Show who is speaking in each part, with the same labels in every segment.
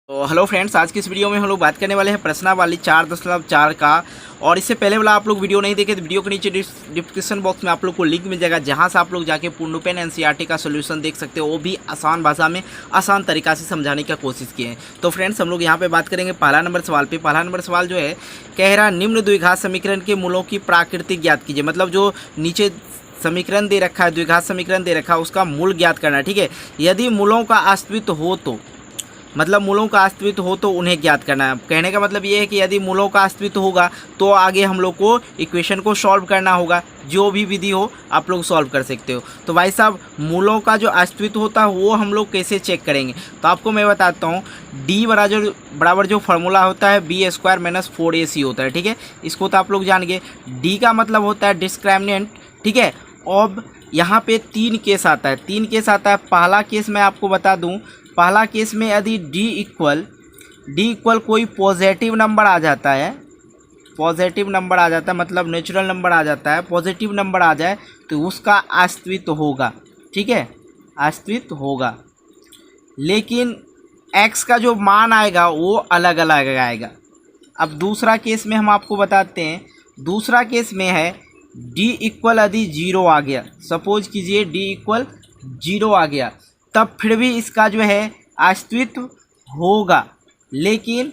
Speaker 1: तो hello friends, आज की इस वीडियो में हम लोग बात करने वाले हैं प्रश्नावली 4.4 का। और इससे पहले वाला आप लोग वीडियो नहीं देखे तो वीडियो के नीचे डिस्क्रिप्शन बॉक्स में आप लोग को लिंक मिल जाएगा, जहां से आप लोग जाके पूर्ण पेन एनसीईआरटी का सोल्यूशन देख सकते हो। वो भी आसान भाषा में आसान तरीका से समझाने की कोशिश किए हैं। तो फ्रेंड्स, हम लोग यहाँ पे बात करेंगे पहला नंबर सवाल पे। पहला नंबर सवाल जो है कह रहा, निम्न द्विघात समीकरण के मूलों की प्राकृतिक ज्ञात कीजिए। मतलब जो नीचे समीकरण दे रखा है, द्विघात समीकरण दे रखा है, उसका मूल ज्ञात करना है। ठीक है, यदि मूलों का अस्तित्व हो तो, मतलब मूलों का अस्तित्व हो तो उन्हें ज्ञात करना है। कहने का मतलब ये है कि यदि मूलों का अस्तित्व होगा तो आगे हम लोग को इक्वेशन को सॉल्व करना होगा। जो भी विधि हो आप लोग सॉल्व कर सकते हो। तो भाई साहब, मूलों का जो अस्तित्व होता है वो हम लोग कैसे चेक करेंगे, तो आपको मैं बताता हूँ। डी बराबर जो फार्मूला होता है b² - 4ac होता है। ठीक है, इसको तो आप लोग जान गए। डी का मतलब होता है डिस्क्रिमिनेंट। ठीक है, अब यहाँ पे 3 केस आता है। 3 केस आता है। पहला केस मैं आपको बता दूँ। पहला केस में यदि d इक्वल कोई पॉजिटिव नंबर आ जाता है, पॉजिटिव नंबर आ जाता है, मतलब नेचुरल नंबर आ जाता है, पॉजिटिव नंबर आ जाए तो उसका अस्तित्व होगा। ठीक है, अस्तित्व होगा, लेकिन x का जो मान आएगा वो अलग अलग आएगा। अब दूसरा केस में हम आपको बताते हैं। दूसरा केस में है d इक्वल यदि 0 आ गया, सपोज कीजिए d इक्वल 0 आ गया, तब फिर भी इसका जो है अस्तित्व होगा, लेकिन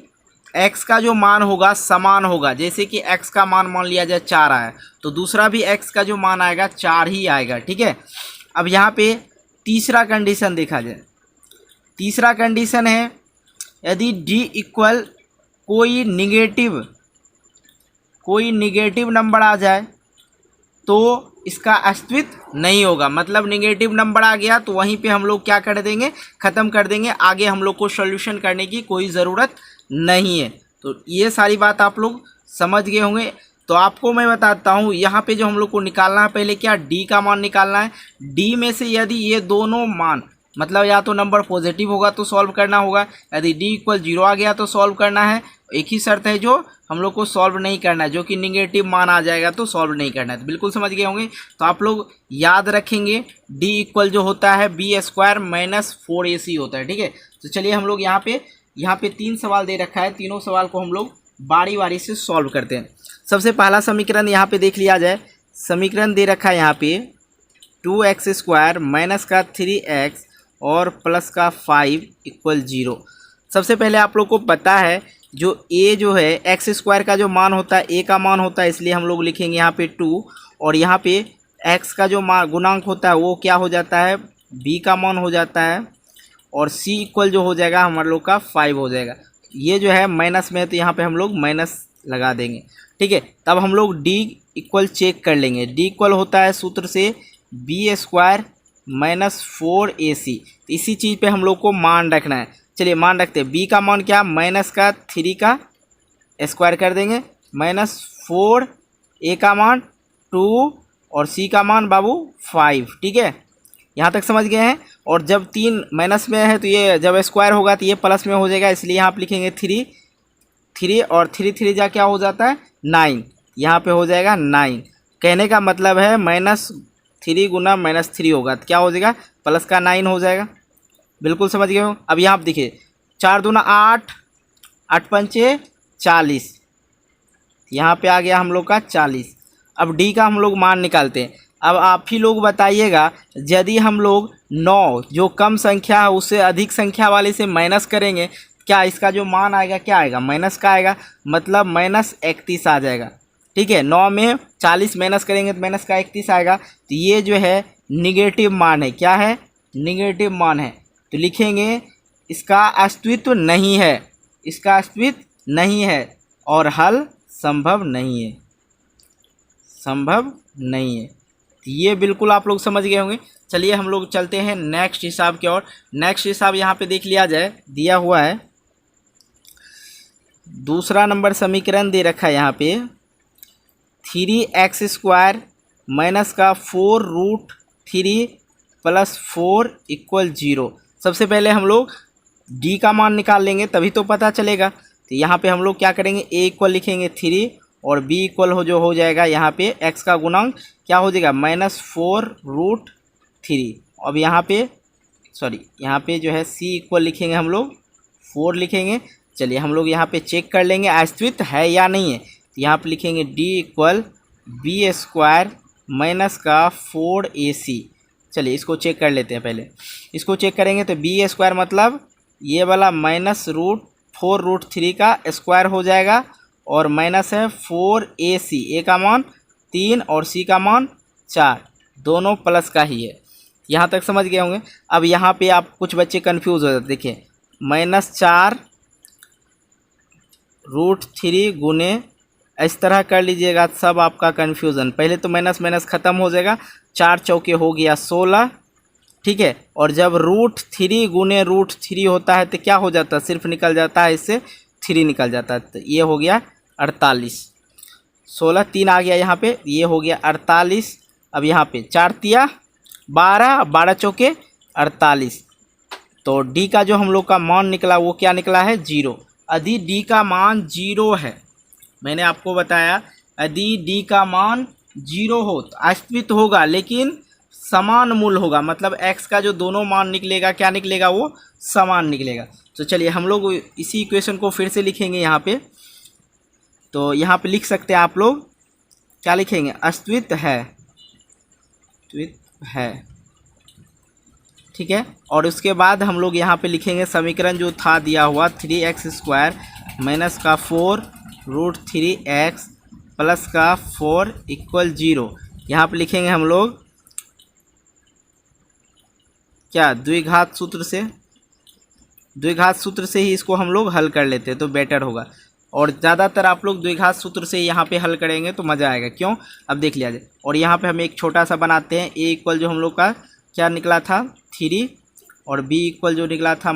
Speaker 1: x का जो मान होगा समान होगा। जैसे कि x का मान लिया जाए 4 आया, तो दूसरा भी x का जो मान आएगा 4 ही आएगा। ठीक है, अब यहाँ पे तीसरा कंडीशन देखा जाए। तीसरा कंडीशन है यदि d इक्वल कोई निगेटिव नंबर आ जाए तो इसका अस्तित्व नहीं होगा। मतलब निगेटिव नंबर आ गया तो वहीं पे हम लोग क्या कर देंगे, ख़त्म कर देंगे। आगे हम लोग को सॉल्यूशन करने की कोई ज़रूरत नहीं है। तो ये सारी बात आप लोग समझ गए होंगे। तो आपको मैं बताता हूँ, यहाँ पे जो हम लोग को निकालना है, पहले क्या डी का मान निकालना है। डी में से यदि ये दोनों मान, मतलब या तो नंबर पॉजिटिव होगा तो सॉल्व करना होगा, यदि डी इक्वल 0 आ गया तो सॉल्व करना है। एक ही शर्त है जो हम लोग को सॉल्व नहीं करना है, जो कि निगेटिव मान आ जाएगा तो सॉल्व नहीं करना है। तो बिल्कुल समझ गए होंगे। तो आप लोग याद रखेंगे d इक्वल जो होता है b² - 4ac होता है। ठीक है, तो चलिए हम लोग यहाँ पे 3 सवाल दे रखा है। तीनों सवाल को हम लोग बारी बारी से सॉल्व करते हैं। सबसे पहला समीकरण यहाँ पे देख लिया जाए। समीकरण दे रखा है यहाँ पे 2x² माइनस का 3x और प्लस का 5 इक्वल 0। सबसे पहले आप लोग को पता है जो a जो है x² का जो मान होता है, a का मान होता है, इसलिए हम लोग लिखेंगे यहाँ पे 2। और यहाँ पे x का जो मान गुणांक होता है वो क्या हो जाता है, b का मान हो जाता है। और c इक्वल जो हो जाएगा हमारे लोग का 5 हो जाएगा। ये जो है माइनस में है तो यहाँ पे हम लोग माइनस लगा देंगे। ठीक है, तब हम लोग d इक्वल चेक कर लेंगे। d इक्वल होता है सूत्र से b² - 4ac। तो इसी चीज़ पे हम लोग को मान रखना है। चलिए मान रखते हैं। b का मान क्या, माइनस का 3 का स्क्वायर कर देंगे, -4, a का मान 2 और c का मान बाबू 5। ठीक है, यहाँ तक समझ गए हैं। और जब 3 माइनस में है तो ये जब स्क्वायर होगा तो ये प्लस में हो जाएगा, इसलिए यहाँ आप लिखेंगे 3 और 3 जा क्या हो जाता है 9, यहाँ पे हो जाएगा 9। कहने का मतलब है -3 गुना -3 होगा तो क्या हो जाएगा, प्लस का 9 हो जाएगा। बिल्कुल समझ गए हो। अब यहाँ आप देखिए 4 दूना 8, 8 पंचे 40, यहाँ पे आ गया हम लोग का 40। अब डी का हम लोग मान निकालते हैं। अब आप ही लोग बताइएगा, यदि हम लोग 9 जो कम संख्या है उससे अधिक संख्या वाले से माइनस करेंगे, क्या इसका जो मान आएगा क्या आएगा, माइनस का आएगा, मतलब -31 आ जाएगा। ठीक है, 9 में 40 माइनस करेंगे तो माइनस का 31 आएगा। तो ये जो है निगेटिव मान है। क्या है, निगेटिव मान है। तो लिखेंगे इसका अस्तित्व नहीं है, इसका अस्तित्व नहीं है और हल संभव नहीं है, संभव नहीं है। तो ये बिल्कुल आप लोग समझ गए होंगे। चलिए हम लोग चलते हैं नेक्स्ट हिसाब की ओर। नेक्स्ट हिसाब यहाँ पे देख लिया जाए, दिया हुआ है। दूसरा नंबर समीकरण दे रखा है यहाँ पे 3x² माइनस का 4√3 + 4 इक्वल 0। सबसे पहले हम लोग d का मान निकाल लेंगे तभी तो पता चलेगा। तो यहाँ पे हम लोग क्या करेंगे, a इक्वल लिखेंगे 3 और b इक्वल हो जाएगा यहाँ पे x का गुणांक क्या हो जाएगा -4√3। अब यहाँ पे जो है c इक्वल लिखेंगे हम लोग 4 लिखेंगे। चलिए हम लोग यहाँ पे चेक कर लेंगे अस्तित्व है या नहीं है। तो यहाँ पे लिखेंगे d equal b square minus का 4ac। चलिए इसको चेक कर लेते हैं। पहले इसको चेक करेंगे तो बी स्क्वायर मतलब ये वाला माइनस रूट 4√3 का स्क्वायर हो जाएगा और माइनस है 4ac, ए का मान 3 और सी का मान 4, दोनों प्लस का ही है। यहाँ तक समझ गए होंगे। अब यहाँ पे आप कुछ बच्चे कंफ्यूज हो जाते, देखिए -4√3 गुने इस तरह कर लीजिएगा, सब आपका कन्फ्यूज़न। पहले तो माइनस माइनस ख़त्म हो जाएगा, 4 चौके हो गया 16, ठीक है। और जब √3 गुने √3 होता है तो क्या हो जाता है, सिर्फ निकल जाता है, इससे 3 निकल जाता है। तो ये हो गया 48, 16 3 आ गया यहाँ पे, ये हो गया 48। अब यहाँ पे 4 तिया 12, 12 चौके 48। तो डी का जो हम लोग का मान निकला वो क्या निकला है, 0। यदि डी का मान 0 है, मैंने आपको बताया यदि डी का मान 0 हो तो अस्तित्व होगा लेकिन समान मूल होगा, मतलब x का जो दोनों मान निकलेगा क्या निकलेगा, वो समान निकलेगा। तो चलिए हम लोग इसी इक्वेशन को फिर से लिखेंगे यहाँ पे। तो यहाँ पे लिख सकते हैं आप लोग, क्या लिखेंगे, अस्तित्व है, ठीक है। और उसके बाद हम लोग यहाँ पे लिखेंगे समीकरण जो था दिया हुआ 3x² माइनस का 4√3x प्लस का 4 इक्वल 0। यहाँ पे लिखेंगे हम लोग क्या, द्विघात सूत्र से ही इसको हम लोग हल कर लेते हैं तो बेटर होगा। और ज़्यादातर आप लोग द्विघात सूत्र से यहाँ पे हल करेंगे तो मज़ा आएगा, क्यों, अब देख लिया जाए। और यहाँ पे हम एक छोटा सा बनाते हैं, a इक्वल जो हम लोग का क्या निकला था 3 और b इक्वल जो निकला था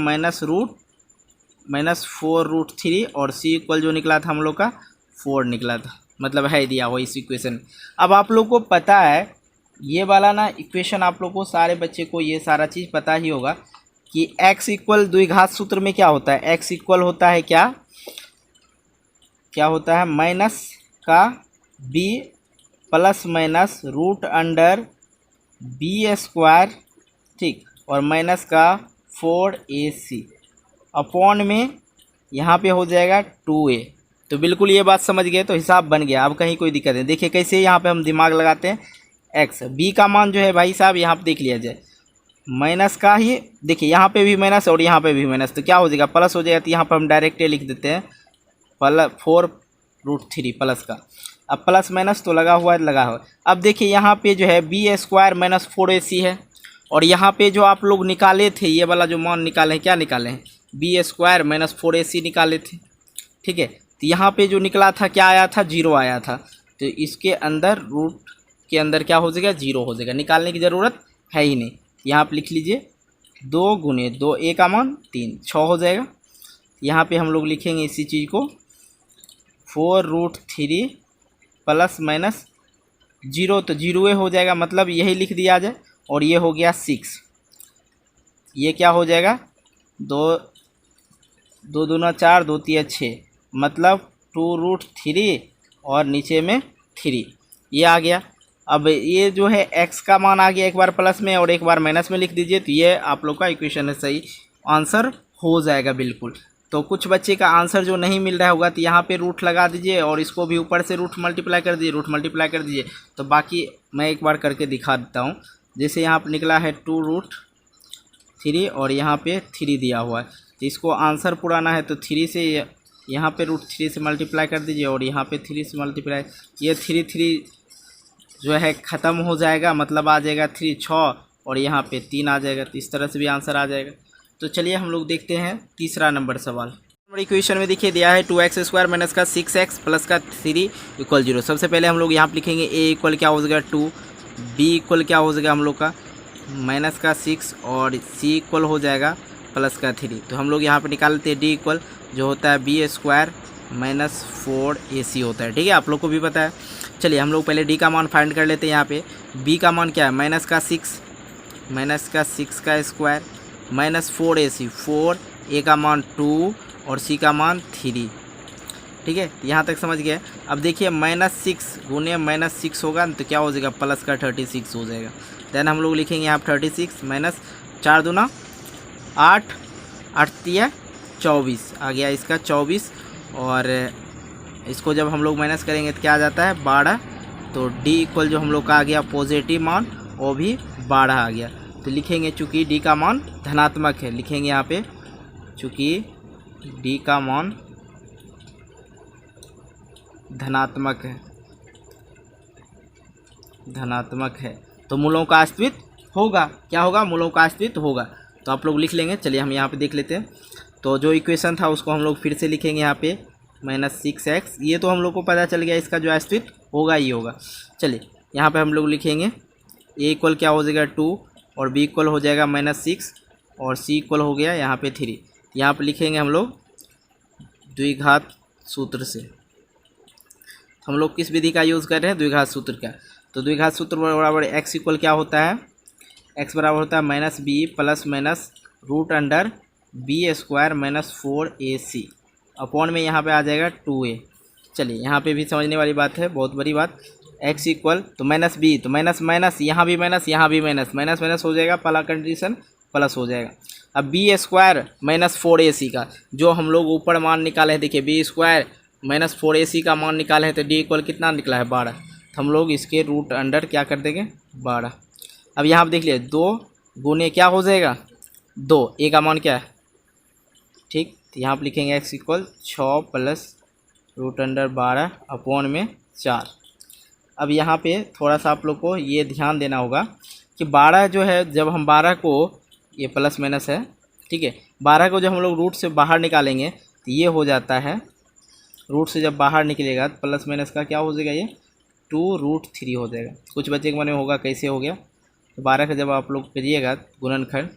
Speaker 1: -4√3 और c इक्वल जो निकला था हम लोग का 4 निकला था, मतलब है दिया हुआ इस इक्वेशन। अब आप लोग को पता है ये वाला ना इक्वेशन, आप लोग को सारे बच्चे को ये सारा चीज़ पता ही होगा कि x इक्वल द्विघात सूत्र में क्या होता है, x इक्वल होता है क्या होता है, माइनस का b प्लस माइनस √b², ठीक, और माइनस का 4ac अपॉन में यहाँ पे हो जाएगा 2a। तो बिल्कुल ये बात समझ गए, तो हिसाब बन गया, अब कहीं कोई दिक्कत नहीं। देखिए कैसे यहाँ पे हम दिमाग लगाते हैं, x b का मान जो है भाई साहब यहाँ पे देख लिया जाए, माइनस का ही, देखिए यहाँ पे भी माइनस और यहाँ पे भी माइनस, तो क्या हो जाएगा, प्लस हो जाएगा। तो यहाँ पर हम डायरेक्ट लिख देते हैं 4√3 प्लस का। अब प्लस माइनस तो लगा हुआ है। अब देखिए यहाँ पे जो है b² माइनस 4ac है, और यहाँ पे जो आप लोग निकाले थे ये वाला जो मान निकाले हैं, क्या निकाले हैं, b² माइनस 4ac निकाले थे, ठीक है। तो यहाँ पे जो निकला था क्या आया था, 0 आया था। तो इसके अंदर रूट के अंदर क्या हो जाएगा, 0 हो जाएगा, निकालने की ज़रूरत है ही नहीं। यहाँ पे लिख लीजिए 2 गुने 2, a का मान 3, 6 हो जाएगा। यहाँ पे हम लोग लिखेंगे इसी चीज़ को 4√3 प्लस माइनस 0, तो 0 हो जाएगा, मतलब यही लिख दिया जाए। और ये हो गया 6, ये क्या हो जाएगा, 2 दूना 4, 2 तिया 6, मतलब 2√3 और नीचे में 3, ये आ गया। अब ये जो है x का मान आ गया, एक बार प्लस में और एक बार माइनस में लिख दीजिए, तो ये आप लोग का इक्वेशन है, सही आंसर हो जाएगा बिल्कुल। तो कुछ बच्चे का आंसर जो नहीं मिल रहा होगा तो यहाँ पे रूट लगा दीजिए और इसको भी ऊपर से रूट मल्टीप्लाई कर दीजिए, तो बाकी मैं एक बार करके दिखा देता हूँ। जैसे यहाँ पे निकला है 2√3 और यहाँ पे 3 दिया हुआ है, तो इसको आंसर पुराना है तो 3 से यहाँ पे √3 से मल्टीप्लाई कर दीजिए और यहाँ पे 3 से मल्टीप्लाई, ये 3 जो है ख़त्म हो जाएगा, मतलब आ जाएगा 3 6 और यहाँ पे 3 आ जाएगा। तो इस तरह से भी आंसर आ जाएगा। तो चलिए हम लोग देखते हैं तीसरा नंबर सवाल। नंबर इक्वेशन में देखिए दिया है 2x² माइनस का 6x प्लस का 3 इक्वल 0। सबसे पहले हम लोग यहाँ पे लिखेंगे a इक्वल क्या हो जाएगा 2, b इक्वल क्या हो जाएगा हम लोग का माइनस का 6 और c इक्वल हो जाएगा प्लस का 3। तो हम लोग यहाँ पे निकालते हैं d इक्वल जो होता है b² माइनस 4ac होता है, ठीक है, आप लोग को भी पता है। चलिए हम लोग पहले d का मान फाइंड कर लेते हैं। यहाँ पे b का मान क्या है, माइनस का 6 का स्क्वायर माइनस 4ac, 4 a का मान 2 और c का मान 3, ठीक है, यहाँ तक समझ गए। अब देखिए -6 गुने -6 होगा तो क्या हो जाएगा, प्लस का 36 हो जाएगा। देन हम लोग लिखेंगे यहाँ 36 माइनस 4 दूना 8, 8 तिया 24 आ गया इसका 24, और इसको जब हम लोग माइनस करेंगे तो क्या आ जाता है 12। तो डी इक्वल जो हम लोग का आ गया पॉजिटिव मान, वो भी 12 आ गया। तो लिखेंगे चूँकि डी का मान धनात्मक है, लिखेंगे यहाँ पे चूँकि डी का मान धनात्मक है तो मूलों का अस्तित्व होगा। क्या होगा? मूलों का अस्तित्व होगा। तो आप लोग लिख लेंगे। चलिए हम यहाँ पे देख लेते हैं। तो जो इक्वेशन था उसको हम लोग फिर से लिखेंगे यहाँ पे -6x। ये तो हम लोग को पता चल गया, इसका जो अस्तित्व होगा ही होगा। चलिए यहाँ पे हम लोग लिखेंगे a इक्वल क्या हो जाएगा 2, और b इक्वल हो जाएगा -6, और c इक्वल हो गया यहाँ पे 3। यहाँ पे लिखेंगे हम लोग द्विघात सूत्र से। हम लोग किस विधि का यूज़ कर रहे हैं? द्विघात सूत्र का। तो द्विघात सूत्र बराबर x इक्वल क्या होता है? x बराबर होता है -b plus minus √b² -4ac upon में यहाँ पे आ जाएगा 2a। चलिए यहाँ पे भी समझने वाली बात है, बहुत बड़ी बात। x इक्वल तो -b, तो माइनस माइनस, यहाँ भी माइनस, यहाँ भी माइनस, माइनस माइनस हो जाएगा, पहला कंडीशन प्लस हो जाएगा। अब b² -4ac का जो हम लोग ऊपर मान निकाले हैं, देखिए b² -4ac का मान निकाले हैं, तो d इक्वल कितना निकला है 12। तो हम लोग इसके रूट अंडर क्या कर देंगे 12। अब यहाँ पर देख लिए 2 गुने क्या हो जाएगा 2, a का मान क्या है, ठीक। तो यहाँ पर लिखेंगे x इक्वल 6 प्लस √12 अपॉन में 4। अब यहाँ पे थोड़ा सा आप लोग को ये ध्यान देना होगा कि 12 जो है, जब हम 12 को, ये प्लस माइनस है, ठीक है, 12 को जब हम लोग रूट से बाहर निकालेंगे तो ये हो जाता है, रूट से जब बाहर निकलेगा तो प्लस माइनस का क्या हो जाएगा, ये 2√3 हो जाएगा। कुछ बच्चे के मन में होगा कैसे हो गया। तो 12 का जब आप लोग करिएगा गुणनखंड,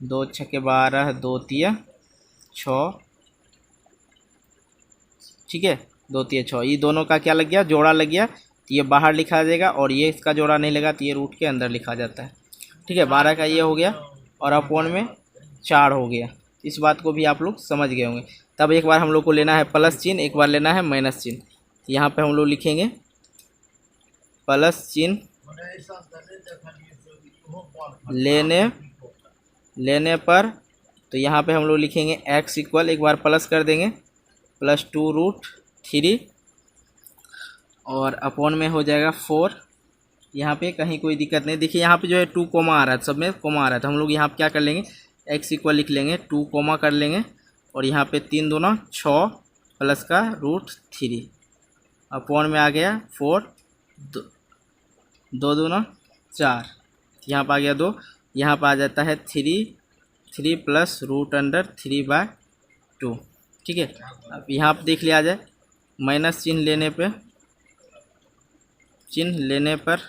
Speaker 1: 2 छक्के 12, 2 तिया 6, ठीक है, 2 तिया 6, ये दोनों का क्या लग गया, जोड़ा लग गया। तो ये बाहर लिखा जाएगा, और ये इसका जोड़ा नहीं लगा तो ये रूट के अंदर लिखा जाता है, ठीक है। 12 का ये हो गया, और अपॉन में 4 हो गया। इस बात को भी आप लोग समझ गए होंगे। तब एक बार हम लोग को लेना है प्लस चिन्ह, एक बार लेना है माइनस चिन्ह। तो यहाँ पे हम लोग लिखेंगे प्लस चिन्ह लेने पर, तो यहाँ पे हम लोग लिखेंगे x इक्वल, एक बार प्लस कर देंगे, +2√3, और अपॉन में हो जाएगा 4। यहाँ पे कहीं कोई दिक्कत नहीं, देखिए यहाँ पे जो है 2 कोमा आ रहा है, सब में कोमा आ रहा है। तो हम लोग यहाँ पे क्या कर लेंगे, x इक्वल लिख लेंगे, 2 कोमा कर लेंगे, और यहाँ पे 3 दूना 6 प्लस का √3 अपॉन में आ गया 4, 2 दूना 4, यहाँ पर आ गया 2, यहाँ पर आ जाता है 3 प्लस √3/2, ठीक है। अब यहाँ पर देख लिया जाए, माइनस चिन्ह लेने पर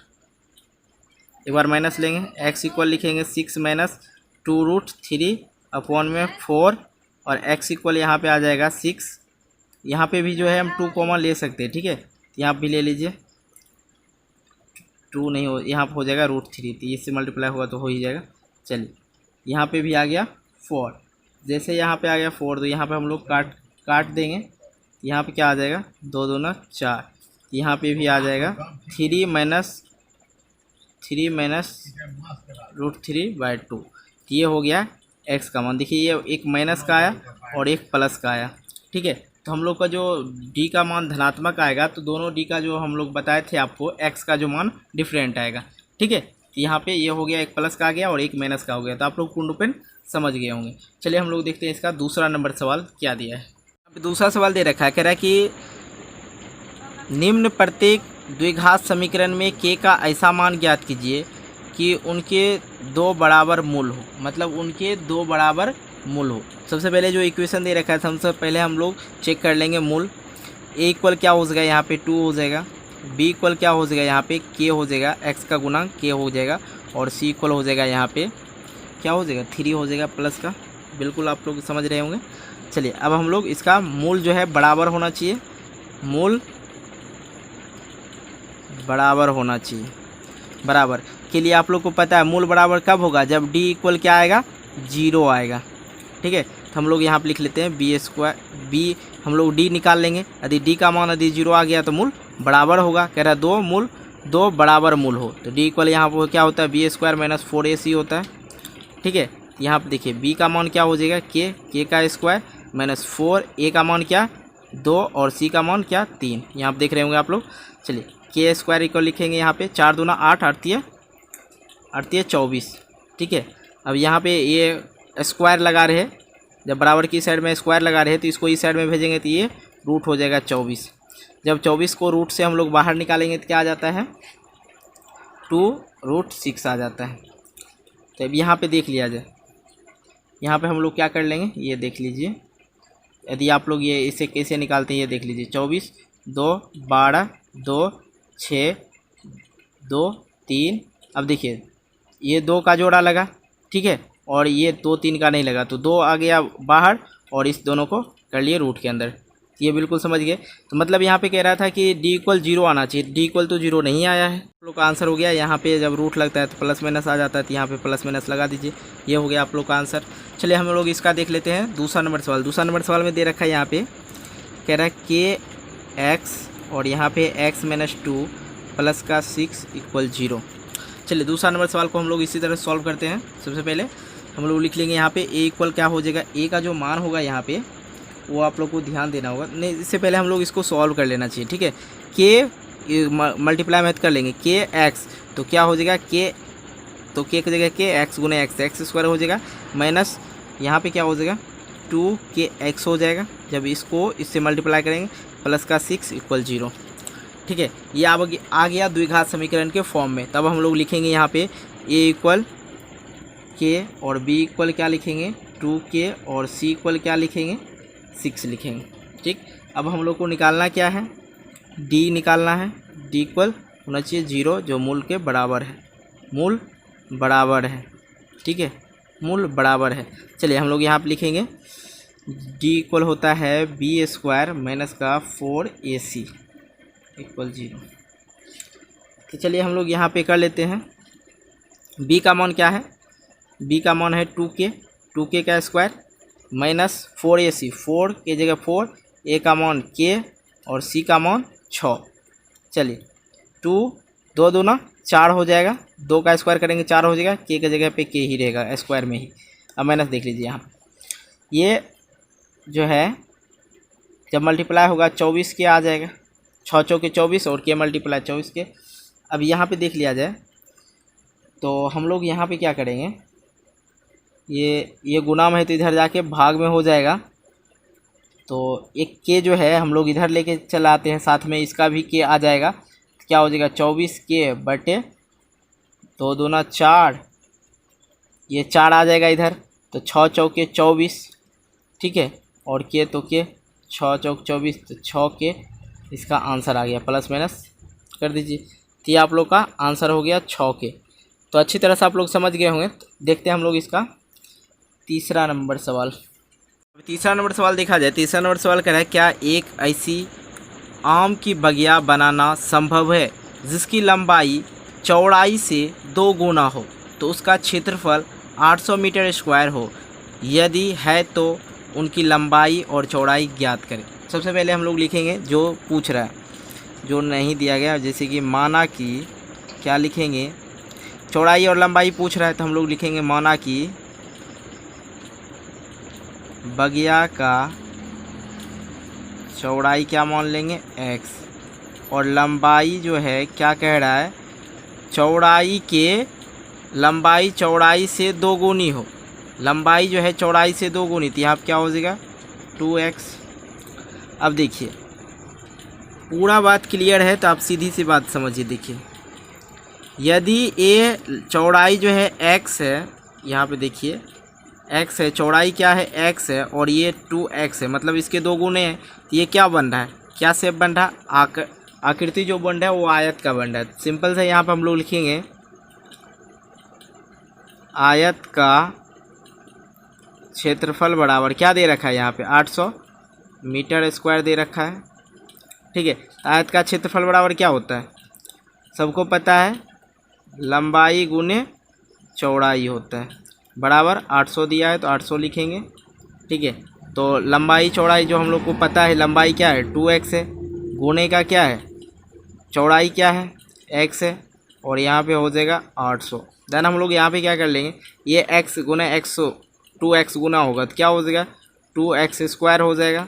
Speaker 1: एक बार माइनस लेंगे, x इक्वल लिखेंगे 6 - 2√3 अपॉन में 4, और x इक्वल यहाँ पे आ जाएगा 6। यहाँ पे भी जो है हम 2 कॉमन ले सकते हैं, ठीक है। यहाँ भी ले लीजिए, 2 नहीं हो, यहाँ पर हो जाएगा √3, तो इससे मल्टीप्लाई होगा तो हो ही जाएगा। चलिए यहाँ पे भी आ गया 4, जैसे यहाँ पे आ गया 4, तो यहाँ पे हम लोग काट देंगे। यहाँ पे क्या आ जाएगा, 2 दूना 4, यहाँ पे भी आ जाएगा 3 - √3/2। ये हो गया x का मान। देखिए ये एक माइनस का आया और एक प्लस का आया, ठीक है। तो हम लोग का जो d का मान धनात्मक आएगा, तो दोनों d का जो हम लोग बताए थे आपको, x का जो मान डिफरेंट आएगा, ठीक है। यहाँ पे ये हो गया, एक प्लस का आ गया और एक माइनस का हो गया। तो आप लोग पूर्ण रूपेण समझ गए होंगे। चलिए हम लोग देखते हैं इसका दूसरा नंबर सवाल क्या दिया है। दूसरा सवाल दे रखा है, कह रहा है कि निम्न प्रत्येक द्विघात समीकरण में k का ऐसा मान ज्ञात कीजिए कि उनके 2 बराबर मूल हो, मतलब उनके 2 बराबर मूल हो। सबसे पहले जो इक्वेशन दे रखा है, सबसे पहले हम लोग चेक कर लेंगे मूल। a इक्वल क्या हो जाएगा, यहाँ पे 2 हो जाएगा, b इक्वल क्या हो जाएगा, यहाँ पे k हो जाएगा, x का गुणांक k हो जाएगा, और c इक्वल हो जाएगा यहाँ पे क्या हो जाएगा 3 हो जाएगा प्लस का। बिल्कुल आप लोग समझ रहे होंगे। चलिए अब हम लोग इसका मूल जो है बराबर होना चाहिए, मूल बराबर होना चाहिए। बराबर के लिए आप लोग को पता है मूल बराबर कब होगा, जब d इक्वल क्या आएगा 0 आएगा, ठीक है। तो हम लोग यहाँ पे लिख लेते हैं b हम लोग d निकाल लेंगे। यदि d का मान यदि 0 आ गया तो मूल बराबर होगा। कह रहा है 2 बराबर मूल हो, तो d इक्वल यहाँ पर क्या होता है b² - 4ac होता है, ठीक है। यहाँ पे देखिए b का मान क्या हो जाएगा k का स्क्वायर, माइनस 4, ए का मान क्या 2 और सी का मान क्या 3, यहाँ आप देख रहे होंगे आप लोग। चलिए के स्क्वायर इक्वल लिखेंगे यहाँ पे 4 दूना 8, आती है 24, ठीक है। अब यहाँ पे ये स्क्वायर लगा रहे हैं, जब बराबर की साइड में स्क्वायर लगा रहे हैं तो इसको इस साइड में भेजेंगे तो ये रूट हो जाएगा 24। जब 24 को रूट से हम लोग बाहर निकालेंगे तो क्या आ जाता है 2√6 आ जाता है। तो अब यहाँ पे देख लिया जाए, यहाँ पे हम लोग क्या कर लेंगे ये देख लीजिए। यदि आप लोग ये इसे कैसे निकालते हैं ये देख लीजिए। 24 2 12 2 6 2 3, अब देखिए ये 2 का जोड़ा लगा, ठीक है, और ये 2 3 का नहीं लगा, तो 2 आ गया बाहर और इस दोनों को कर लिए रूट के अंदर। ये बिल्कुल समझ गए। तो मतलब यहाँ पे कह रहा था कि डी इक्वल 0 आना चाहिए, डी इक्वल तो 0 नहीं आया है। आप लोग का आंसर हो गया। यहाँ पे जब रूट लगता है तो प्लस माइनस आ जाता है, तो यहाँ पे प्लस माइनस लगा दीजिए। ये हो गया आप लोग का आंसर। चलिए हम लोग इसका देख लेते हैं दूसरा नंबर सवाल। दूसरा नंबर सवाल में दे रखा है यहाँ पे कह रहा है के एक्स और यहाँ पे x - 2 प्लस का 6 इक्वल 0। चलिए दूसरा नंबर सवाल को हम लोग इसी तरह सॉल्व करते हैं। सबसे पहले हम लोग लिख लेंगे यहाँ पे a इक्वल क्या हो जाएगा, a का जो मान होगा यहाँ पे वो आप लोग को ध्यान देना होगा। नहीं, इससे पहले हम लोग इसको सॉल्व कर लेना चाहिए, ठीक है। के मल्टीप्लाई में कर लेंगे के एक्स, तो क्या हो जाएगा के, तो के की जगह के एक्स गुने एक्स स्क्वायर हो जाएगा, माइनस यहाँ पे क्या हो जाएगा 2kx हो जाएगा। जब इसको इससे मल्टीप्लाई करेंगे प्लस का 6 इक्वल 0, ठीक है। ये आ गया द्विघात समीकरण के फॉर्म में। तब हम लोग लिखेंगे यहाँ पे a इक्वल के और b इक्वल क्या लिखेंगे 2k और c इक्वल क्या लिखेंगे 6 लिखेंगे, ठीक। अब हम लोग को निकालना क्या है, d निकालना है। d इक्वल होना चाहिए 0 जो मूल के बराबर है, मूल बराबर है, ठीक है, मूल बराबर है। चलिए हम लोग यहाँ पे लिखेंगे d इक्वल होता है b स्क्वायर माइनस का 4ac इक्वल 0। तो चलिए हम लोग यहाँ पे कर लेते हैं। b का मान क्या है, b का मान है 2k का स्क्वायर माइनस 4ac, 4 की जगह 4, a का मान k और c का मान 6। चलिए 2 दूना 4 हो जाएगा, 2 का स्क्वायर करेंगे 4 हो जाएगा, k की जगह पे k ही रहेगा स्क्वायर में ही। अब माइनस देख लीजिए यहाँ ये जो है जब मल्टीप्लाई होगा 24 के आ जाएगा, 6 चौके 24 और k मल्टीप्लाई 24 के। अब यहाँ पे देख लिया जाए तो हम लोग यहाँ पे क्या करेंगे, ये गुना में है तो इधर जाके भाग में हो जाएगा। तो एक के जो है हम लोग इधर लेके चले आते हैं, साथ में इसका भी के आ जाएगा। तो क्या हो जाएगा 24k बटे 2 दूना 4, ये 4 आ जाएगा इधर, तो 6 चौके 24, ठीक है, और के तो के 6 चौक 24, तो 6k इसका आंसर आ गया। प्लस माइनस कर दीजिए, तो ये आप लोग का आंसर हो गया 6k। तो अच्छी तरह से आप लोग समझ गए होंगे। देखते हैं हम लोग इसका तीसरा नंबर सवाल। तीसरा नंबर सवाल देखा जाए, तीसरा नंबर सवाल कह रहा है क्या एक ऐसी आम की बगिया बनाना संभव है जिसकी लंबाई चौड़ाई से 2 गुना हो तो उसका क्षेत्रफल 800 मीटर स्क्वायर हो, यदि है तो उनकी लंबाई और चौड़ाई ज्ञात करें। सबसे पहले हम लोग लिखेंगे जो पूछ रहा है, जो नहीं दिया गया, जैसे कि माना कि क्या लिखेंगे, चौड़ाई और लंबाई पूछ रहा है तो हम लोग लिखेंगे माना कि बगिया का चौड़ाई क्या मान लेंगे x और लंबाई जो है क्या कह रहा है लंबाई चौड़ाई से 2 गुनी हो, लंबाई जो है चौड़ाई से 2 गुनी, तो यहाँ क्या हो जाएगा 2x। अब देखिए पूरा बात क्लियर है तो आप सीधी सी बात समझिए। देखिए यदि ये चौड़ाई जो है x है, यहाँ पे देखिए x है, चौड़ाई क्या है x है और ये 2x है, मतलब इसके 2 गुने हैं, तो ये क्या बन रहा है, क्या शेप बन रहा है, आकृति जो बन रहा है वो आयत का बन रहा है। सिंपल से यहाँ पे हम लोग लिखेंगे आयत का क्षेत्रफल बराबर क्या दे रखा है, यहाँ पे 800 मीटर स्क्वायर दे रखा है, ठीक है। आयत का क्षेत्रफल बराबर क्या होता है, सबको पता है, लंबाई गुने चौड़ाई होता है, बराबर 800 दिया है तो 800 लिखेंगे, ठीक है। तो लंबाई चौड़ाई जो हम लोग को पता है, लंबाई क्या है 2x है, गुने का क्या है चौड़ाई क्या है x है, और यहाँ पे हो जाएगा 800। देन हम लोग यहाँ पे क्या कर लेंगे, ये x गुना 100 2x गुना होगा तो क्या हो जाएगा 2x² हो जाएगा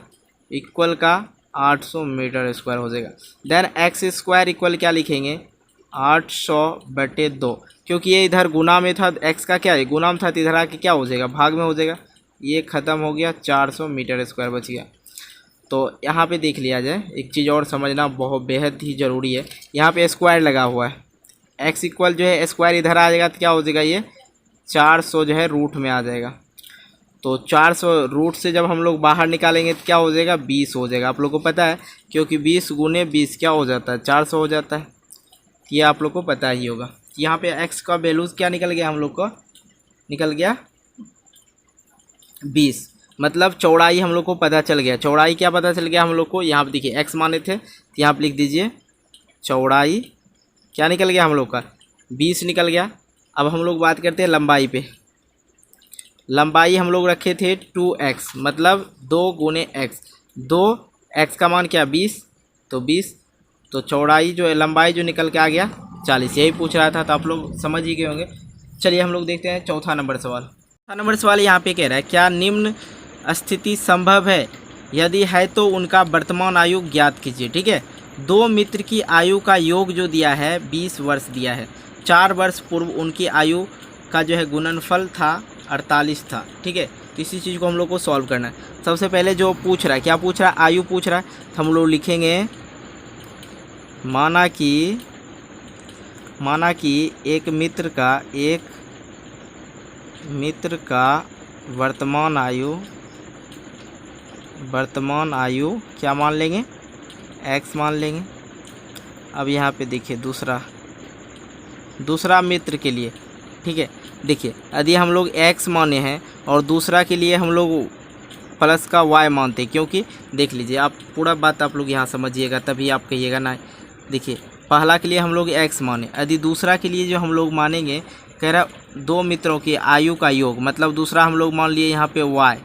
Speaker 1: इक्वल का 800 मीटर स्क्वायर हो जाएगा। देन x² इक्वल क्या लिखेंगे 800/2, क्योंकि ये इधर गुना में था, x का क्या है गुना में था, तो इधर आके क्या हो जाएगा भाग में हो जाएगा। ये ख़त्म हो गया, 400 मीटर स्क्वायर बच गया। तो यहाँ पे देख लिया जाए, एक चीज़ और समझना बहुत बेहद ही ज़रूरी है। यहाँ पे स्क्वायर लगा हुआ है, x इक्वल जो है स्क्वायर इधर आ जाएगा तो क्या हो जाएगा, ये 400 जो है रूट में आ जाएगा। तो 400 रूट से जब हम लोग बाहर निकालेंगे तो क्या हो जाएगा 20 हो जाएगा। आप लोग को पता है, क्योंकि 20 गुने 20 क्या हो जाता है 400 हो जाता है, ये आप लोग को पता ही होगा। यहाँ पे x का वैल्यूज़ क्या निकल गया, हम लोग को निकल गया 20, मतलब चौड़ाई हम लोग को पता चल गया। चौड़ाई क्या पता चल गया हम लोग को, यहाँ पे देखिए x माने थे तो यहाँ पे लिख दीजिए चौड़ाई क्या निकल गया हम लोग का 20 निकल गया। अब हम लोग बात करते हैं लंबाई पे। लंबाई हम लोग रखे थे 2x, मतलब 2 गुने x, 2x का मान क्या 20, तो 20, तो चौड़ाई जो है लंबाई जो निकल के आ गया 40। यही पूछ रहा था, तो आप लोग समझ ही गए होंगे। चलिए हम लोग देखते हैं चौथा नंबर सवाल। चौथा नंबर सवाल यहाँ पे कह रहा है क्या निम्न स्थिति संभव है, यदि है तो उनका वर्तमान आयु ज्ञात कीजिए। ठीक है, 2 मित्र की आयु का योग जो दिया है 20 वर्ष दिया है। 4 वर्ष पूर्व उनकी आयु का जो है गुणनफल था 48 था। ठीक है, तो इसी चीज़ को हम लोग को सॉल्व करना है। सबसे पहले जो पूछ रहा है, क्या पूछ रहा है, आयु पूछ रहा है, तो हम लोग लिखेंगे माना कि एक मित्र का वर्तमान आयु क्या मान लेंगे x मान लेंगे। अब यहाँ पे देखिए दूसरा मित्र के लिए, ठीक है, देखिए यदि हम लोग x माने हैं और दूसरा के लिए हम लोग प्लस का y मानते हैं, क्योंकि देख लीजिए आप पूरा बात आप लोग यहाँ समझिएगा तभी आप कहिएगा ना। देखिए पहला के लिए हम लोग x माने, यदि दूसरा के लिए जो हम लोग मानेंगे, कह रहा 2 मित्रों की आयु का योग, मतलब दूसरा हम लोग मान लिए यहाँ पे y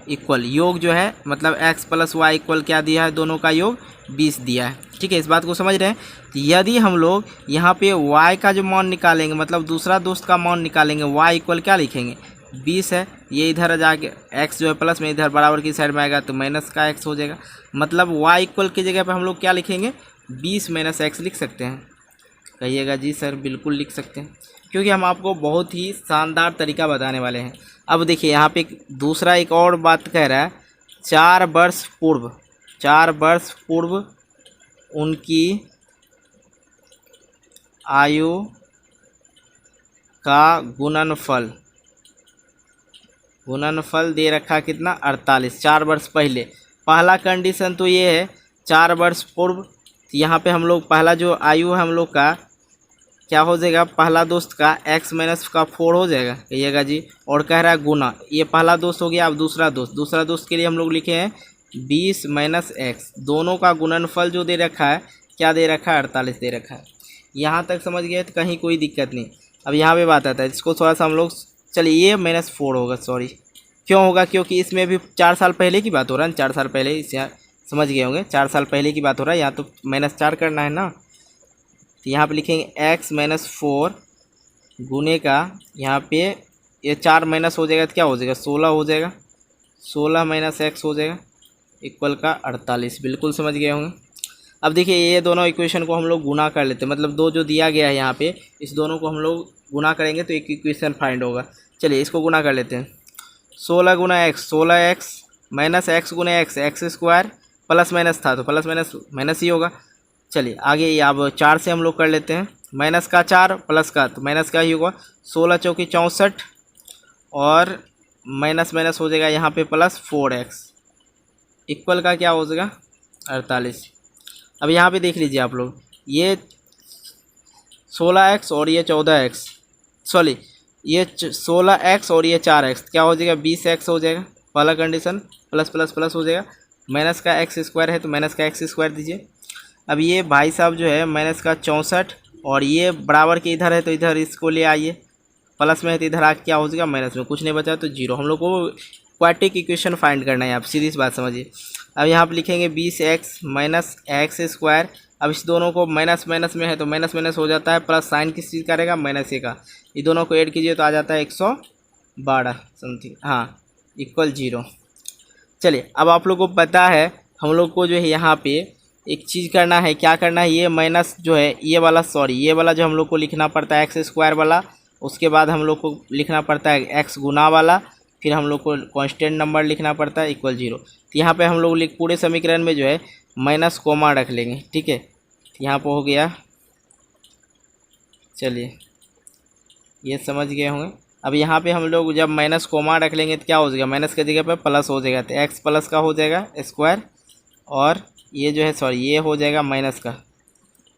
Speaker 1: इक्वल योग जो है, मतलब x + y इक्वल क्या दिया है, दोनों का योग 20 दिया है। ठीक है, इस बात को समझ रहे हैं। तो यदि हम लोग यहाँ पे y का जो मान निकालेंगे, मतलब दूसरा दोस्त का मान निकालेंगे, y इक्वल क्या लिखेंगे 20 है, ये इधर जाके x जो है प्लस में इधर बराबर की साइड में आएगा तो माइनस का x हो जाएगा। मतलब y इक्वल की जगह पर हम लोग क्या लिखेंगे 20 - x लिख सकते हैं। कहिएगा जी सर, बिल्कुल लिख सकते हैं, क्योंकि हम आपको बहुत ही शानदार तरीका बताने वाले हैं। अब देखिए यहाँ पे दूसरा एक और बात कह रहा है, 4 वर्ष पूर्व उनकी आयु का गुणनफल दे रखा कितना 48, 4 वर्ष पहले। पहला कंडीशन तो ये है 4 वर्ष पूर्व, तो यहाँ पे हम लोग पहला जो आयु है हम लोग का क्या हो जाएगा, पहला दोस्त का x - का 4 हो जाएगा, कहिएगा जी। और कह रहा है गुना, ये पहला दोस्त हो गया। अब दूसरा दोस्त के लिए हम लोग लिखे हैं 20 - x, दोनों का गुणनफल जो दे रखा है क्या दे रखा है 48 दे रखा है। यहाँ तक समझ गए तो कहीं कोई दिक्कत नहीं। अब यहाँ पे बात आता है, इसको थोड़ा सा हम लोग, चलिए ये -4 होगा, सॉरी क्यों होगा, क्योंकि इसमें भी 4 साल पहले की बात हो रहा है, 4 साल पहले, इस यहाँ समझ गए होंगे 4 साल पहले की बात हो रहा है, यहाँ तो -4 करना है ना। तो यहाँ पे लिखेंगे x - 4 गुने का, यहाँ पे ये 4 माइनस हो जाएगा तो क्या हो जाएगा 16 हो जाएगा, 16 - x हो जाएगा इक्वल का 48। बिल्कुल समझ गए होंगे। अब देखिए ये दोनों इक्वेशन को हम लोग गुना कर लेते हैं, मतलब दो जो दिया गया है यहाँ पे, इस दोनों को हम लोग गुना करेंगे तो एक इक्वेशन फाइंड होगा। चलिए इसको गुना कर लेते हैं। 16 गुना x 16x माइनस x गुना x² प्लस माइनस था तो प्लस माइनस ही होगा। चलिए आगे ये अब 4 से हम लोग कर लेते हैं, माइनस का 4 प्लस का तो माइनस का ही होगा, 16 चौकी 64 और माइनस हो जाएगा यहाँ पे प्लस 4x इक्वल का क्या हो जाएगा 48। अब यहाँ पे देख लीजिए आप लोग, ये 16x और ये 14x, सॉरी ये 16x और ये 4x क्या हो जाएगा 20x हो जाएगा। पहला कंडीशन प्लस प्लस प्लस हो जाएगा, माइनस का x² है तो माइनस का x² दीजिए। अब ये भाई साहब जो है माइनस का 64 और ये बराबर के इधर है तो इधर इसको ले आइए, प्लस में है तो इधर आके क्या हो जाएगा माइनस में, कुछ नहीं बचा तो 0। हम लोग को क्वाड्रेटिक इक्वेशन फाइंड करना है, आप सीधी सी बात समझिए। अब यहाँ पर लिखेंगे 20x - x²। अब इस दोनों को माइनस में है तो माइनस हो जाता है, प्लस साइन किस चीज़ का रहेगा -a का, ये दोनों को ऐड कीजिए तो आ जाता है 112 समथिंग, हाँ इक्वल 0। चलिए अब आप लोग को पता है हम लोग को जो है यहाँ पे एक चीज़ करना है, क्या करना है, ये माइनस जो है ये वाला, सॉरी ये वाला जो हम लोग को लिखना पड़ता है एक्स स्क्वायर वाला, उसके बाद हम लोग को लिखना पड़ता है एक्स गुना वाला, फिर हम लोग को कांस्टेंट नंबर लिखना पड़ता है इक्वल 0। तो यहाँ पे हम लोग पूरे समीकरण में जो है माइनस कोमा रख लेंगे, ठीक है। यहाँ पर हो गया, चलिए ये समझ गए होंगे। अब यहाँ पे हम लोग जब माइनस कोमा रख लेंगे तो क्या हो जाएगा, माइनस की जगह पे प्लस हो जाएगा, तो एक्स प्लस का हो जाएगा स्क्वायर, और ये जो है सॉरी ये हो जाएगा माइनस का,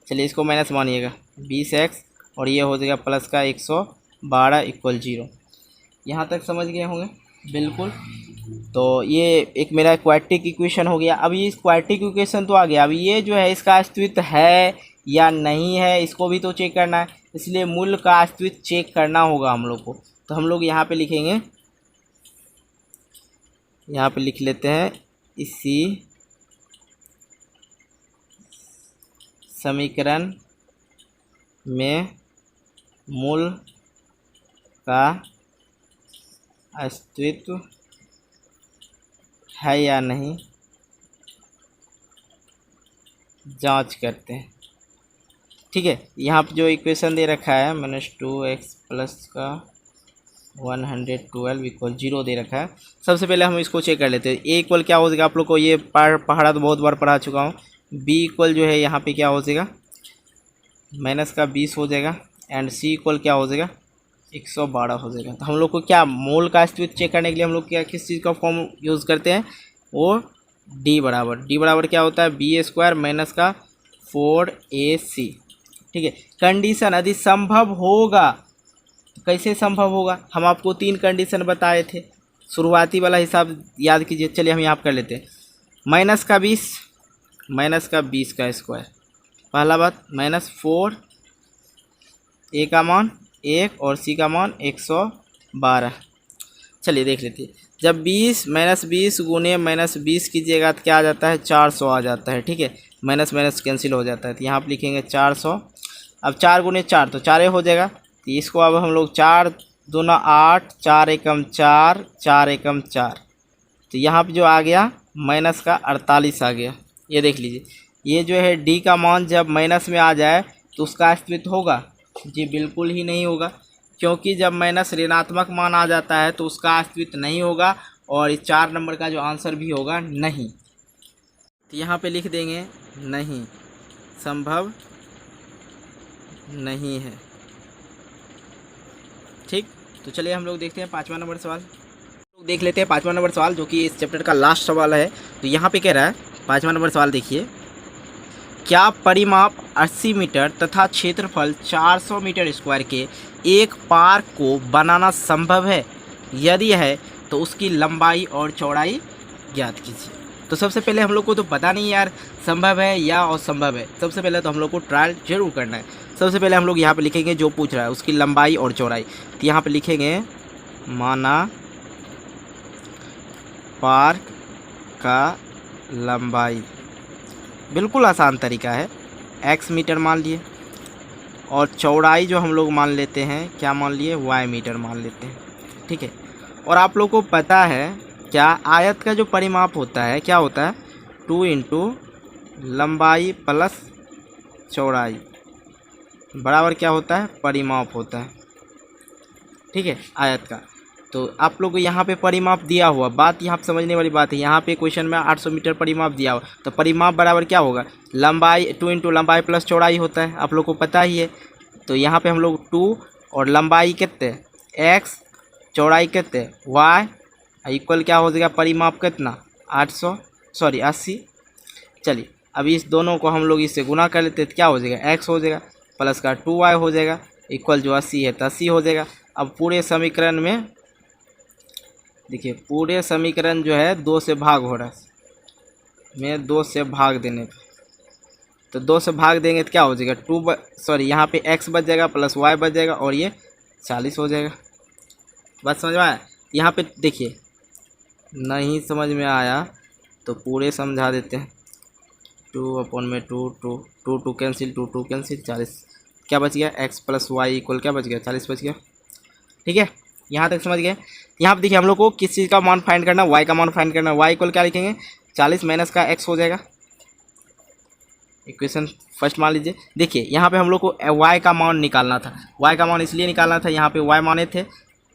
Speaker 1: चलिए इसको माइनस मानिएगा 20x, और ये हो जाएगा प्लस का 112 इक्वल 0। यहाँ तक समझ गए होंगे बिल्कुल। तो ये एक मेरा क्वाड्रेटिक इक्वेशन हो गया। अब ये क्वाड्रेटिक इक्वेशन तो आ गया, अब ये जो है इसका अस्तित्व है या नहीं है इसको भी तो चेक करना है, इसलिए मूल का अस्तित्व चेक करना होगा हम लोग को। तो हम लोग यहाँ पे लिखेंगे, यहाँ पे लिख लेते हैं इसी समीकरण में मूल का अस्तित्व है या नहीं जांच करते हैं, ठीक है। यहाँ पे जो इक्वेशन दे रखा है -2x प्लस का 112 इक्वल 0 दे रखा है। सबसे पहले हम इसको चेक कर लेते हैं। ए इक्वल क्या हो जाएगा, आप लोग को ये पढ़ा तो बहुत बार पढ़ा चुका हूँ। बी इक्वल जो है यहाँ पे क्या हो जाएगा, माइनस का 20 हो जाएगा, एंड सी इक्वल क्या हो जाएगा 112 हो जाएगा। तो हम लोग को क्या मोल का अस्तित्व चेक करने के लिए हम लोग क्या किस चीज़ का फॉर्म यूज़ करते हैं, वो डी बराबर क्या होता है बी स्क्वायर माइनस का 4ac, ठीक है। कंडीशन यदि संभव होगा, तो कैसे संभव होगा, हम आपको 3 कंडीशन बताए थे, शुरुआती वाला हिसाब याद कीजिए। चलिए हम यहाँ पर कर लेते हैं, माइनस का 20 का स्क्वायर, पहला बात -4 ए का मान 1 और सी का मान 112। चलिए देख लेते हैं, जब 20 गुने -20 कीजिएगा तो क्या आ जाता है 400 आ जाता है, ठीक है। माइनस माइनस कैंसिल हो जाता है, तो यहाँ पर लिखेंगे 400। अब 4 गुने 4 तो 4 हो जाएगा, तो इसको अब हम लोग 4 दूना 8, 4 एकम 4, 4 एकम 4, तो यहाँ पे जो आ गया माइनस का 48 आ गया। ये देख लीजिए, ये जो है डी का मान जब माइनस में आ जाए तो उसका अस्तित्व होगा, जी बिल्कुल ही नहीं होगा, क्योंकि जब माइनस ऋणात्मक मान आ जाता है तो उसका अस्तित्व नहीं होगा, और इस 4 नंबर का जो आंसर भी होगा नहीं। तो यहाँ पे लिख देंगे नहीं, संभव नहीं है, ठीक। तो चलिए हम लोग देखते हैं 5वां नंबर सवाल, देख लेते हैं 5वां नंबर सवाल, जो कि इस चैप्टर का लास्ट सवाल है। तो यहाँ पे कह रहा है 5वां नंबर सवाल देखिए, क्या परिमाप 80 मीटर तथा क्षेत्रफल 400 मीटर स्क्वायर के एक पार्क को बनाना संभव है, यदि है तो उसकी लंबाई और चौड़ाई ज्ञात कीजिए। तो सबसे पहले हम लोग को तो पता नहीं यार संभव है या असंभव है, सबसे पहले तो हम लोग को ट्रायल जरूर करना है। सबसे पहले हम लोग यहाँ पे लिखेंगे जो पूछ रहा है उसकी लंबाई और चौड़ाई, तो यहाँ पे लिखेंगे माना पार्क का लंबाई, बिल्कुल आसान तरीका है, x मीटर मान लिए, और चौड़ाई जो हम लोग मान लेते हैं क्या मान लिए y मीटर मान लेते हैं, ठीक है। और आप लोग को पता है क्या आयत का जो परिमाप होता है क्या होता है 2 इंटू लंबाई प्लस चौड़ाई बराबर क्या होता है परिमाप होता है, ठीक है, आयत का। तो आप लोग को यहाँ पे परिमाप दिया हुआ, बात यहाँ समझने वाली बात है, यहाँ पे क्वेश्चन में 800 मीटर परिमाप दिया हुआ, तो परिमाप बराबर क्या होगा लंबाई 2 इंटू लंबाई प्लस चौड़ाई होता है, आप लोग को पता ही है। तो यहाँ पे हम लोग 2 और लंबाई कितने x, चौड़ाई कितने y, इक्वल क्या हो जाएगा परिमाप कितना 80। चलिए अब इस दोनों को हम लोग इससे गुना कर लेते हैं तो क्या हो जाएगा x हो जाएगा प्लस का 2y हो जाएगा इक्वल जो 80 है तो 80 हो जाएगा। अब पूरे समीकरण में देखिए, पूरे समीकरण जो है 2 से भाग हो रहा है, मैं 2 से भाग देने पे, तो 2 से भाग देंगे तो क्या हो जाएगा यहाँ पे x बच जाएगा प्लस y बच जाएगा और ये 40 हो जाएगा। बात समझ में आया? यहाँ पे देखिए नहीं समझ में आया तो पूरे समझा देते हैं, 2/2 कैंसिल 2 कैंसिल 40, क्या बच गया x प्लस वाई इक्वल क्या बच गया 40 बच गया, ठीक है। यहाँ तक समझ गए। यहाँ पे देखिए हम लोग को किस चीज़ का मान फाइंड करना है, वाई का मान फाइंड करना है। वाई इक्वल क्या लिखेंगे, 40 माइनस का एक्स हो जाएगा। इक्वेशन फर्स्ट मान लीजिए। देखिए यहाँ पे हम लोग को y का मान निकालना था। y का मान इसलिए निकालना था, यहाँ पे y माने थे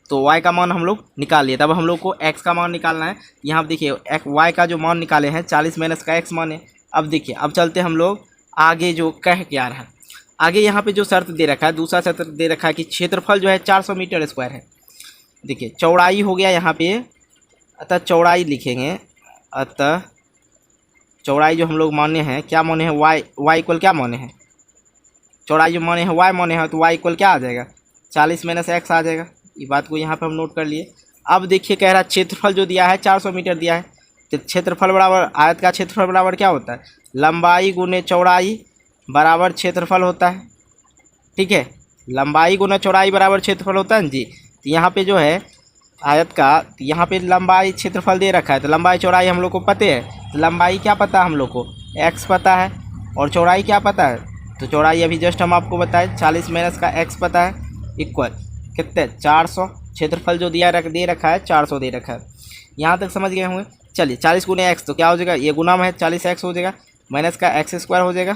Speaker 1: तो y का मान हम लोग निकाल लिए। तब हम लोग को x का मान निकालना है। यहाँ पे देखिए y का जो मान निकाले हैं 40 माइनस का x माने। अब देखिए अब चलते हम लोग आगे जो कह के आ रहा है। आगे यहाँ पे जो शर्त दे रखा है, दूसरा शर्त दे रखा है कि क्षेत्रफल जो है 400 मीटर स्क्वायर है। देखिए चौड़ाई हो गया यहाँ पे, अतः चौड़ाई लिखेंगे। अतः चौड़ाई जो हम लोग माने हैं, क्या माने हैं, y इक्वल क्या माने हैं, चौड़ाई जो माने हैं y माने हैं, तो y इक्वल क्या आ जाएगा, 40 माइनस x आ जाएगा। ये बात को यहाँ पे हम नोट कर लिए। अब देखिए कह रहा है क्षेत्रफल जो दिया है 400 मीटर दिया है, तो क्षेत्रफल बराबर आयत का क्षेत्रफल बराबर क्या होता है, लंबाई गुने चौड़ाई बराबर क्षेत्रफल होता है। ठीक है, लंबाई गुना चौड़ाई बराबर क्षेत्रफल होता है ना जी। तो यहाँ पे जो है आयत का, यहाँ पे लंबाई क्षेत्रफल दे रखा है, तो लंबाई चौड़ाई हम लोग को पता है। तो लंबाई क्या पता है हम लोग को, x पता है, और चौड़ाई क्या पता है, तो चौड़ाई अभी जस्ट हम आपको बताए 40 माइनस का x पता है, इक्वल कितने 400। क्षेत्रफल जो दे रखा है 400 दे रखा है। यहाँ तक समझ गए होंगे। चलिए 40 गुने x तो क्या हो जाएगा, ये गुना में है 40x हो जाएगा, माइनस का x स्क्वायर हो जाएगा,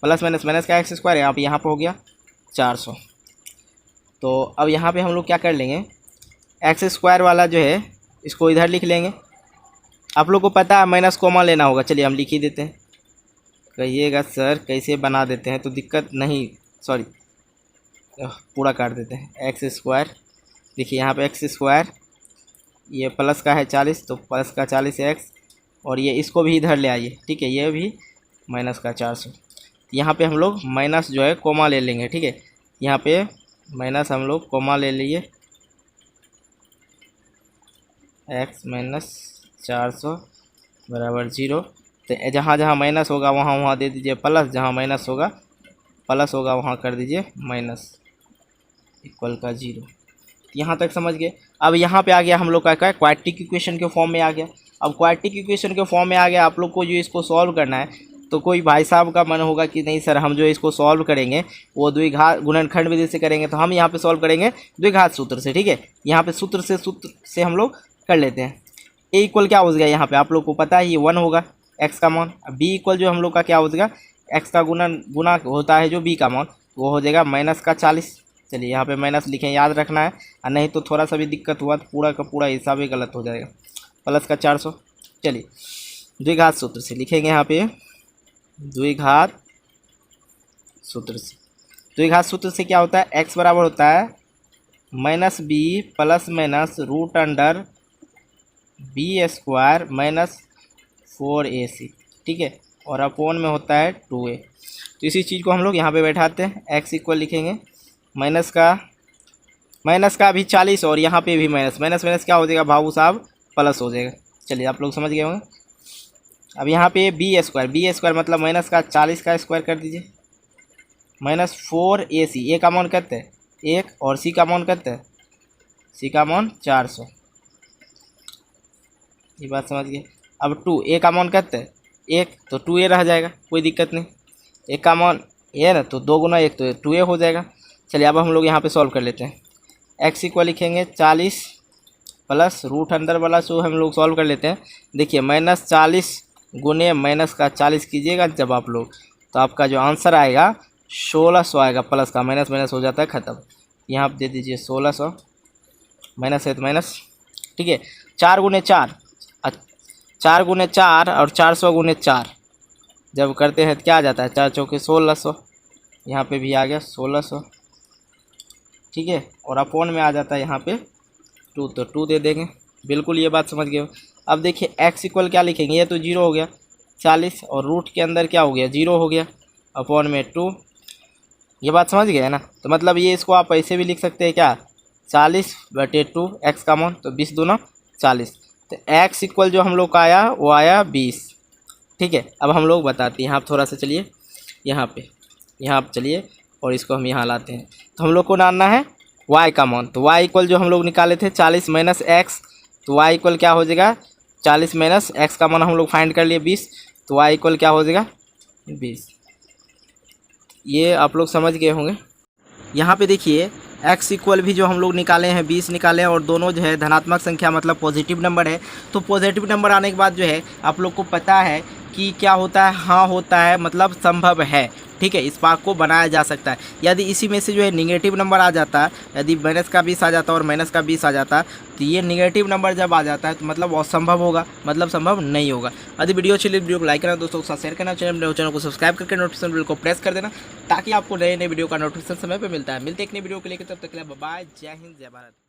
Speaker 1: प्लस माइनस का x स्क्वायर यहाँ पे हो गया 400। तो अब यहाँ पे हम लोग क्या कर लेंगे, एक्स स्क्वायर वाला जो है इसको इधर लिख लेंगे। आप लोग को पता है माइनस कॉमन लेना होगा, चलिए हम लिख ही देते हैं। कहिएगा सर कैसे बना देते हैं, तो दिक्कत नहीं, सॉरी पूरा काट देते हैं। एक्स स्क्वायर, देखिए यहाँ पे एक्स स्क्वायर, ये प्लस का है 40 तो प्लस का 40x, और ये इसको भी इधर ले आइए। ठीक है, ये भी माइनस का 400। यहाँ पे हम लोग माइनस जो है कोमा ले लेंगे। ठीक है, यहाँ पे माइनस हम लोग कोमा ले लिए, x माइनस 400 बराबर 0। तो जहाँ जहाँ माइनस होगा वहाँ वहाँ दे दीजिए प्लस, जहाँ माइनस होगा प्लस होगा वहाँ कर दीजिए माइनस, इक्वल का 0। यहाँ तक समझ गए। अब यहाँ पे आ गया हम लोग का क्वाड्रेटिक इक्वेशन के फॉर्म में आ गया। अब क्वाड्रेटिक इक्वेशन के फॉर्म में आ गया, आप लोग को जो इसको सॉल्व करना है, तो कोई भाई साहब का मन होगा कि नहीं सर हम जो इसको सॉल्व करेंगे वो द्विघात गुणनखंड विधि से करेंगे, तो हम यहाँ पे सॉल्व करेंगे द्विघात सूत्र से। ठीक है, यहाँ पे सूत्र से हम लोग कर लेते हैं। ए इक्वल क्या हो जाएगा, यहाँ पे आप लोग को पता है ये 1 होगा एक्स का मान। बी इक्वल जो हम लोग का क्या हो जाएगा, एक्स का गुना होता है जो बी का मान, वो हो जाएगा माइनस का 40। चलिए यहाँ पे माइनस लिखें, याद रखना है, और नहीं तो थोड़ा सा भी दिक्कत हुआ तो पूरा का पूरा हिसाब ही गलत हो जाएगा। प्लस का 400। चलिए द्विघात सूत्र से लिखेंगे, यहाँ पे द्विघात सूत्र से। द्विघात सूत्र से क्या होता है, एक्स बराबर होता है minus b plus minus root under b square minus 4ac। ठीक है, और अपोन में होता है 2a। तो इसी चीज़ को हम लोग यहाँ पे बैठाते हैं। एक्स इक्वल लिखेंगे माइनस का भी 40, और यहाँ पे भी माइनस क्या हो जाएगा बाबू साहब, प्लस हो जाएगा। चलिए आप लोग समझ गए होंगे। अब यहाँ पे बी स्क्वायर मतलब माइनस का 40 का स्क्वायर कर दीजिए, माइनस 4ac। ए का मान कहते हैं 1, और सी का मान कहते हैं, सी का मान 400। ये बात समझ गए। अब 2, ए का मान कहते हैं 1, तो 2a रह जाएगा, कोई दिक्कत नहीं। एक का मान ए ना, तो 2 गुना 1 तो 2a हो जाएगा। चलिए अब हम लोग यहाँ पे सॉल्व कर लेते हैं। एक्स इक्वल लिखेंगे 40 प्लस रूट अंडर वाला सो हम लोग सॉल्व कर लेते हैं। देखिए माइनस 40 गुने माइनस का 40 कीजिएगा जब आप लोग, तो आपका जो आंसर आएगा 1600 आएगा। प्लस का माइनस हो जाता है ख़त्म। यहाँ आप दे दीजिए 1600, माइनस है तो माइनस। ठीक है, 4 गुने 4 और 400 गुने 4 जब करते हैं तो क्या आ जाता है, 4 चौके 1600। यहाँ पे भी आ गया 1600। ठीक है, और अपोन में आ जाता है यहाँ पे 2, तो 2 दे देंगे। बिल्कुल ये बात समझ गए। अब देखिए एक्स इक्वल क्या लिखेंगे, ये तो 0 हो गया 40, और रूट के अंदर क्या हो गया 0 हो गया, अपोन में 2। ये बात समझ गए ना। तो मतलब ये इसको आप ऐसे भी लिख सकते हैं क्या, 40/2 एक्स का मान, तो 20 दूना 40। तो एक्स इक्वल जो हम लोग का आया वो आया 20। ठीक है, अब हम लोग बताते हैं। यहाँ थोड़ा सा चलिए, यहाँ आप चलिए, और इसको हम यहाँ लाते हैं। तो हम लोग को जानना है y का मान। तो y इक्वल जो हम लोग निकाले थे 40 माइनस एक्स, तो y इक्वल क्या हो जाएगा, 40 माइनस एक्स का मान हम लोग फाइंड कर लिए 20, तो y इक्वल क्या हो जाएगा 20। ये आप लोग समझ गए होंगे। यहाँ पे देखिए एक्स इक्वल भी जो हम लोग निकाले हैं 20 निकाले हैं और दोनों जो है धनात्मक संख्या मतलब पॉजिटिव नंबर है। तो पॉजिटिव नंबर आने के बाद जो है आप लोग को पता है कि क्या होता है, हाँ होता है मतलब संभव है, ठीक है, इस बात को बनाया जा सकता है। यदि इसी में से जो है निगेटिव नंबर आ जाता है, यदि माइनस का 20 आ जाता है और माइनस का 20 आ जाता है, तो ये निगेटिव नंबर जब आ जाता है तो मतलब असंभव होगा, मतलब संभव नहीं होगा। यदि वीडियो अच्छी लगी वीडियो को लाइक करना, दोस्तों के साथ शेयर करना, चैनल को सब्सक्राइब करके नोटिफिकेशन बेल को प्रेस कर देना ताकि आपको नए नए वीडियो का नोटिफिकेशन समय पर मिलता है। मिलते एक नई वीडियो को लेकर, तब तक के लिए बाय बाय, जय हिंद जय भारत।